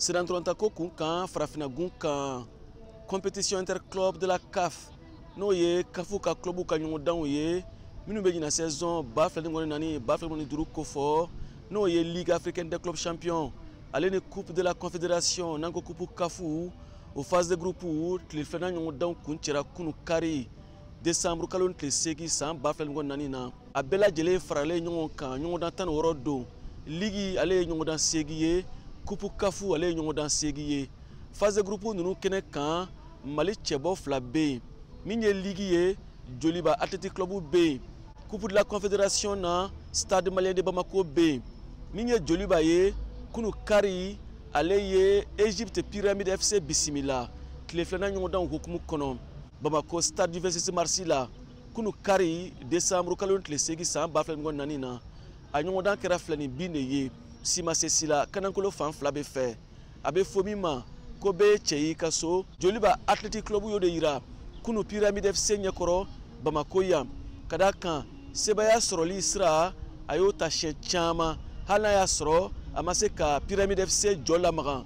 Sedantrantako kunkan farafina gunkan compétition interclub de la CAF no ye kafu ka club ka ɲɔgɔndanw ye minnu bɛ ɲina saison ba fila ni ŋɔni naani ba fila ni duuru ko fɔ n'o ye Ligue africaine des clubs champions ale ni coupe de la confédération n'an ko coupe kafu o phase de groupe tile filanan ɲɔgɔndanw kun cɛra kunu kari décembre kalo ni tile 8 san ba fila ni ŋɔni naani na a bɛɛ lajɛlen faralen ɲɔgɔn kan ɲɔgɔndan 16 don Ligue ale ye ɲɔgɔndan 8 ye coupe kafu ale ye ɲɔgɔndan 8 ye phase de groupe ninnu kɛnɛ kan Mali cɛbɔ fila bɛ yen min ye Ligue ye Joliba Athletic Club bɛ yen coupe de la confédération na Stade Malien de Bamako bɛ yen min ye Joliba ye kunu kari ale ye Egypte Pyramide FC bisimila tile filanan ɲɔgɔndanw hukumu kɔnɔ Bamako Stade du 26 mars la kunu kari décembre kalo tile 8 san ba fila ni ŋɔni naani na a ɲɔgɔndan kɛra fila ni bin de ye Simasesi la kanankolo fan fila bɛ fɛ a bɛ fɔ min ma ko bɛ cɛ yi ka so Joliba Athletic Club y'o de yira kunu Pyramide FC ɲɛkɔrɔ Bamako yan ka d'a kan sebaya sɔrɔli sira a y'o ta siɲɛ caman hali n'a y'a sɔrɔ a ma se ka Pyramide FC jɔ lamaga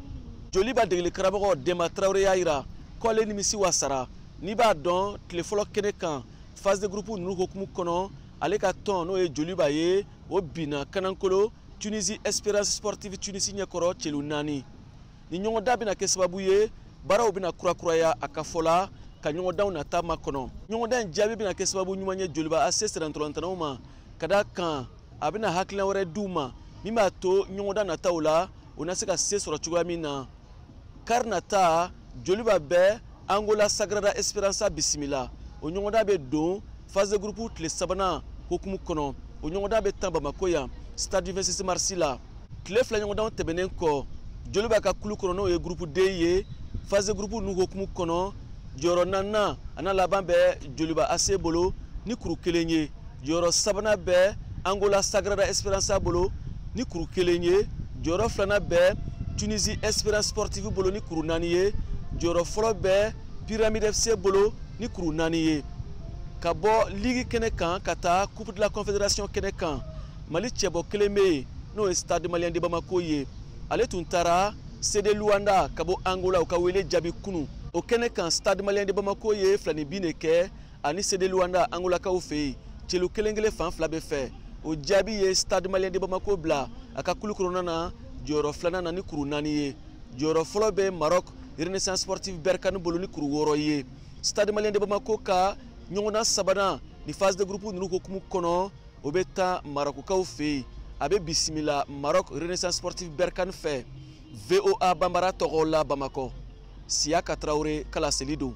Joliba degeli karamɔgɔ Dema Traoré y'a yira ko ale nimisi wasara n'i b'a dɔn tile fɔlɔ kɛnɛ kan phase de groupe ninnu hukumu kɔnɔ ale ka tɔn n'o ye Joliba ye o binna kanankolo Tunisie Espérance Sportive Tunisie ɲɛkɔrɔ celu 4 ni ɲɔgɔndan bɛna kɛ sababu ye baaraw bɛna kurakuraya a ka fɔ la ka ɲɔgɔndanw nata makɔnɔ ɲɔgɔndan jaabi bɛna kɛ sababu ɲuman ye Joliba AC Sedantrantanaw ma ka d'a kan a bɛna hakilina wɛrɛ d'u ma min b'a to ɲɔgɔndan nataw la o na se ka se sɔrɔ cogoya min na kari nata Joliba bɛ Angola Sagrada Esperança bisimila o ɲɔgɔndan bɛ don phase de groupe tile sabanan hukumu kɔnɔ o ɲɔgɔndan bɛ tan Bamako yan Stade du 26 mars la tile fila ɲɔgɔndanw tɛmɛnen kɔ Joliba ka kulu kɔnɔ n'o ye groupe D ye phase de groupe ninnu hukumu kɔnɔ jɔyɔrɔ 4nan a n'a laban bɛ Joliba AC bolo ni kuru 1 ye jɔyɔrɔ 3nan bɛ Angola Sagrada Esperança bolo ni kuru 1 ye jɔyɔrɔ 2nan bɛ Tunisie Espérance Sportive bolo ni kuru 4 ye jɔyɔrɔ fɔlɔ bɛ Pyramide FC bolo ni kuru 4 ye ka bɔ Ligue kɛnɛ kan ka taa coupe de la confédération kɛnɛ kan Mali cɛbɔ kelen bɛ yen n'o ye Stade Malien de Bamako ye ale tun taara CD Luanda ka bɔ Angola u ka wele jaabi kunu o kɛnɛ kan Stade Malien de Bamako ye filani bin de kɛ ani CD Luanda Angolakaw fɛ yen celu kelen fan fila bɛ fɛ o jaabi ye Stade Malien de Bamako bila a ka kulu kɔnɔna na jɔyɔrɔ 2nan na ni kuru 4 ye jɔyɔrɔ fɔlɔ bɛ Maroc Renaissance Sportive Berkane bolo ni kuru 6 ye Stade Malien de Bamako ka ɲɔgɔndan sabanan ni phase de groupe ninnu hukumu kɔnɔ o bɛ taa Marocains fɛ yen a bɛ bisimila Maroc Renaissance Sportive Berkane fɛ VOA Bambara tɔgɔ la Bamako Siaka Traoré kala seli don